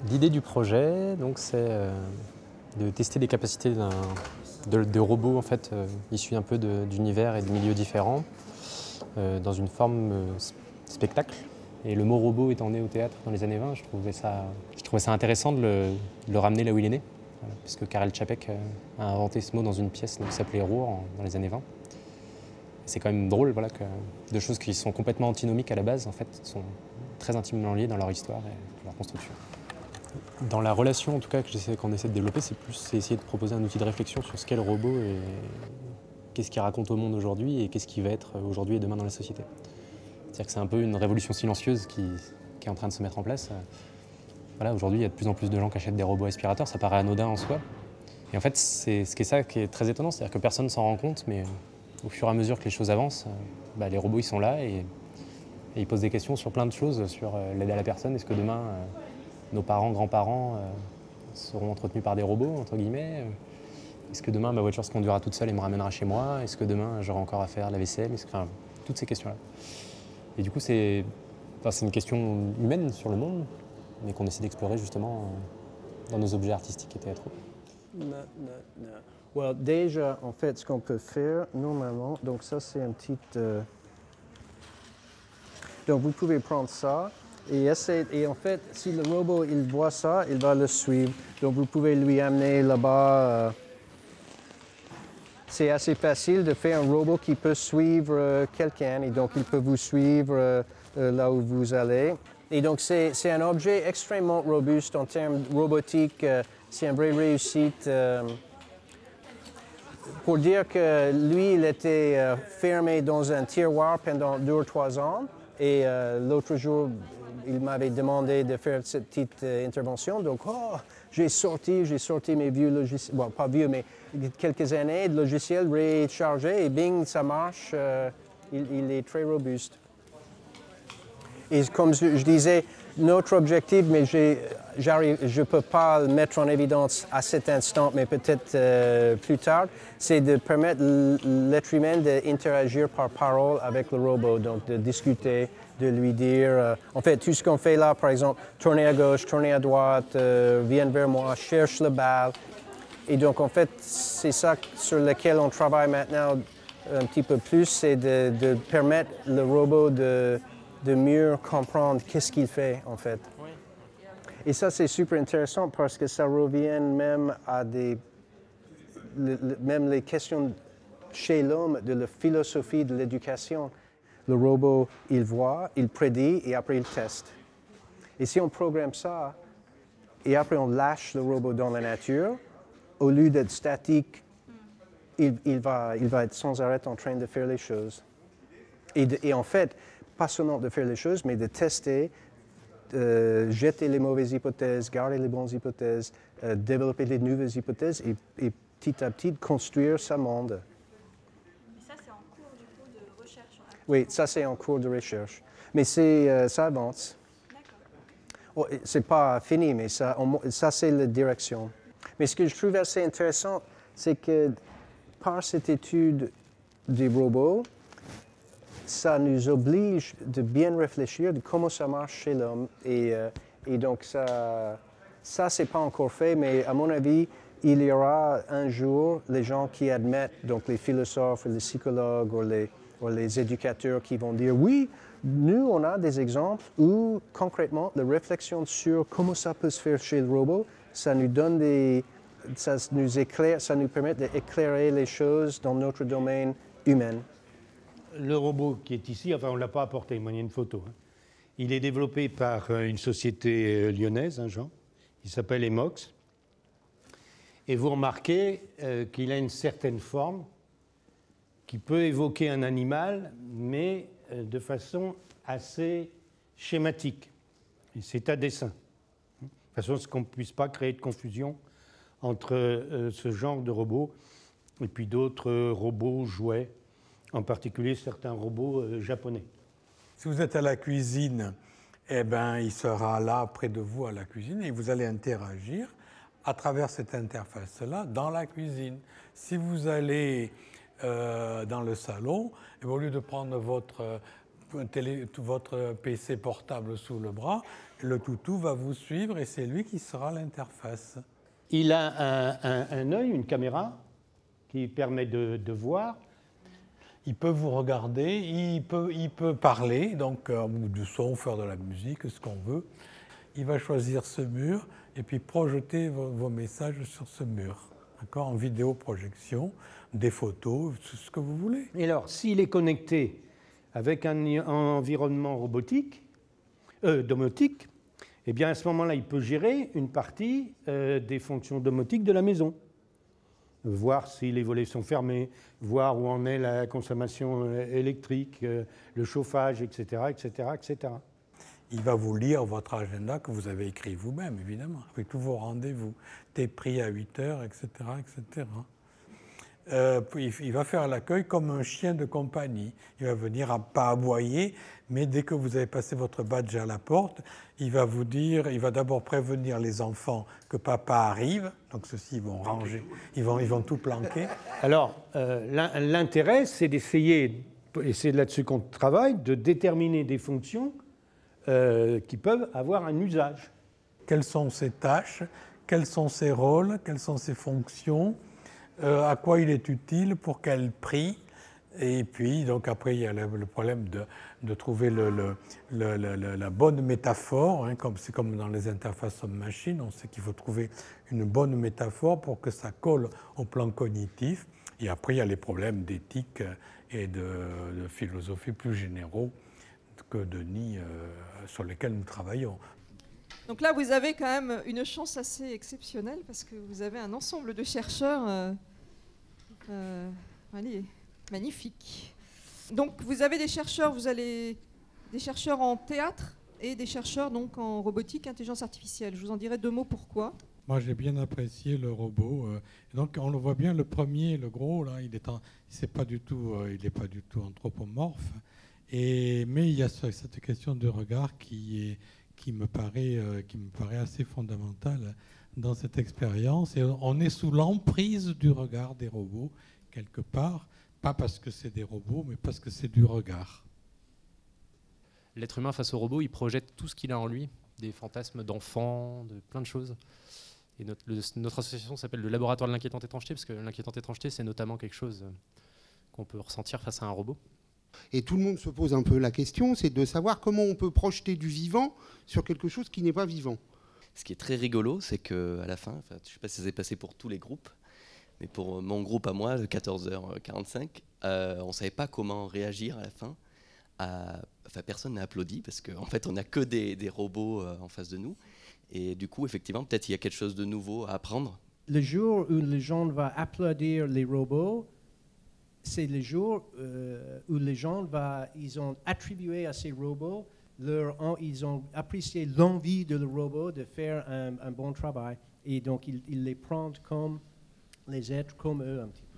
L'idée du projet, donc, c'est de tester les capacités de robots en fait, issus un peu d'univers et de milieux différents, dans une forme spectacle. Et le mot robot étant né au théâtre dans les années 20, je trouvais ça intéressant de le ramener là où il est né, voilà, puisque Karel Čapek a inventé ce mot dans une pièce qui s'appelait Roar dans les années 20. C'est quand même drôle, voilà, que deux choses qui sont complètement antinomiques à la base, en fait, sont très intimement liées dans leur histoire et leur construction. Dans la relation, en tout cas, qu'on essaie de développer, c'est essayer de proposer un outil de réflexion sur ce qu'est le robot et qu'est-ce qu'il raconte au monde aujourd'hui et qu'est-ce qu'il va être aujourd'hui et demain dans la société. C'est-à-dire que c'est un peu une révolution silencieuse qui est en train de se mettre en place. Voilà, aujourd'hui, il y a de plus en plus de gens qui achètent des robots aspirateurs, ça paraît anodin en soi. Et en fait, c'est ça qui est très étonnant, c'est-à-dire que personne ne s'en rend compte, mais au fur et à mesure que les choses avancent, les robots ils sont là et ils posent des questions sur plein de choses, sur l'aide à la personne. Est-ce que demain, nos parents, grands-parents seront entretenus par des robots, entre guillemets? Est-ce que demain, ma voiture se conduira toute seule et me ramènera chez moi? Est-ce que demain, j'aurai encore à faire la vaisselle? Enfin, toutes ces questions-là. Et du coup, c'est une question humaine sur le monde, mais qu'on essaie d'explorer justement dans nos objets artistiques et théâtraux. Non. Well, déjà, en fait, ce qu'on peut faire normalement, donc ça c'est un petit... Donc vous pouvez prendre ça et en fait, si le robot il voit ça, il va le suivre. Donc vous pouvez lui amener là-bas. C'est assez facile de faire un robot qui peut suivre quelqu'un et donc il peut vous suivre là où vous allez. Et donc c'est un objet extrêmement robuste en termes robotiques. C'est une vraie réussite. Pour dire que lui, il était fermé dans un tiroir pendant 2 ou 3 ans. Et l'autre jour, il m'avait demandé de faire cette petite intervention. Donc, j'ai sorti mes vieux logiciels, bon, pas vieux, mais quelques années de logiciels rechargés et bing, ça marche. Il est très robuste. Et comme je disais, notre objectif, mais je ne peux pas le mettre en évidence à cet instant, mais peut-être plus tard, c'est de permettre l'être humain d'interagir par parole avec le robot, donc de discuter, de lui dire, en fait, tout ce qu'on fait là, par exemple, tourner à gauche, tourner à droite, viens vers moi, cherche le bal. Et donc, en fait, c'est ça sur lequel on travaille maintenant un petit peu plus, c'est de permettre le robot de mieux comprendre qu'est-ce qu'il fait, en fait. Oui. Et ça, c'est super intéressant parce que ça revient même à même les questions chez l'homme de la philosophie de l'éducation. Le robot, il voit, il prédit et après il teste. Et si on programme ça et après on lâche le robot dans la nature, au lieu d'être statique, il va être sans arrêt en train de faire les choses. Et en fait, pas seulement de faire les choses, mais de tester, jeter les mauvaises hypothèses, garder les bonnes hypothèses, développer les nouvelles hypothèses et petit à petit construire sa monde. Mais ça, c'est en cours du coup de recherche. Oui, ça c'est en cours de recherche. Mais ça avance. D'accord. Oh, c'est pas fini, mais ça c'est la direction. Mais ce que je trouve assez intéressant, c'est que par cette étude des robots, ça nous oblige de bien réfléchir de comment ça marche chez l'homme. Et donc ça c'est pas encore fait, mais à mon avis, il y aura un jour les gens qui admettent, donc les philosophes, les psychologues ou les éducateurs qui vont dire oui, nous on a des exemples où concrètement la réflexion sur comment ça peut se faire chez le robot, ça nous donne ça nous éclaire, ça nous permet d'éclairer les choses dans notre domaine humain. Le robot qui est ici, enfin on ne l'a pas apporté, il y a une photo. Il est développé par une société lyonnaise, Jean, il s'appelle Emox. Et vous remarquez qu'il a une certaine forme qui peut évoquer un animal, mais de façon assez schématique. Et c'est à dessein. De façon à ce qu'on ne puisse pas créer de confusion entre ce genre de robot et puis d'autres robots jouets, en particulier certains robots japonais. Si vous êtes à la cuisine, eh ben, il sera là près de vous à la cuisine et vous allez interagir à travers cette interface-là dans la cuisine. Si vous allez dans le salon, au lieu de prendre votre PC portable sous le bras, Le toutou va vous suivre et c'est lui qui sera l'interface. Il a un œil, une caméra, qui permet de voir. Il peut vous regarder, il peut parler, donc du son, faire de la musique, ce qu'on veut. Il va choisir ce mur et puis projeter vos messages sur ce mur, d'accord, en vidéoprojection, des photos, ce que vous voulez. Et alors, s'il est connecté avec un environnement robotique, domotique, eh bien à ce moment-là, il peut gérer une partie des fonctions domotiques de la maison. Voir si les volets sont fermés, voir où en est la consommation électrique, le chauffage, etc., etc., etc. Il va vous lire votre agenda que vous avez écrit vous-même, évidemment, avec tous vos rendez-vous. T'es pris à 8 heures, etc., etc. Il va faire l'accueil comme un chien de compagnie. Il va venir pas aboyer, mais dès que vous avez passé votre badge à la porte, il va vous dire, il va d'abord prévenir les enfants que papa arrive. Donc ceux-ci ils vont ranger, ils vont tout planquer. Alors l'intérêt, c'est d'essayer, et c'est là-dessus qu'on travaille, de déterminer des fonctions qui peuvent avoir un usage. Quelles sont ses tâches, quels sont ses rôles, quelles sont ses fonctions, à quoi il est utile, pour quel prix. Et puis, donc après, il y a le problème de trouver la bonne métaphore. Hein, c'est comme dans les interfaces homme-machine, on sait qu'il faut trouver une bonne métaphore pour que ça colle au plan cognitif. Et après, il y a les problèmes d'éthique et de philosophie plus généraux que Denis, sur lesquels nous travaillons. Donc là, vous avez quand même une chance assez exceptionnelle parce que vous avez un ensemble de chercheurs allez, magnifiques. Donc vous avez des chercheurs, des chercheurs en théâtre et des chercheurs donc en robotique, intelligence artificielle. Je vous en dirai 2 mots pourquoi. Moi, j'ai bien apprécié le robot. Donc, on le voit bien, le premier, le gros, là, il n'est pas du tout anthropomorphe. Mais il y a cette question de regard qui me paraît assez fondamentale dans cette expérience. Et on est sous l'emprise du regard des robots, quelque part, pas parce que c'est des robots, mais parce que c'est du regard. L'être humain face au robot, il projette tout ce qu'il a en lui, des fantasmes d'enfants, de plein de choses. Et notre association s'appelle le laboratoire de l'inquiétante étrangeté, parce que l'inquiétante étrangeté, c'est notamment quelque chose qu'on peut ressentir face à un robot. Et tout le monde se pose un peu la question, c'est de savoir comment on peut projeter du vivant sur quelque chose qui n'est pas vivant. Ce qui est très rigolo, c'est qu'à la fin, je ne sais pas si ça s'est passé pour tous les groupes, mais pour mon groupe à moi, de 14h45, on ne savait pas comment réagir à la fin. Personne n'a applaudi, parce qu'en fait, on n'a que des robots en face de nous. Et du coup, effectivement, peut-être il y a quelque chose de nouveau à apprendre. Le jour où les gens vont applaudir les robots, c'est le jour où les gens ils ont attribué à ces robots, ils ont apprécié l'envie de le robot de faire un bon travail. Et donc, ils les prennent comme les êtres, comme eux un petit peu.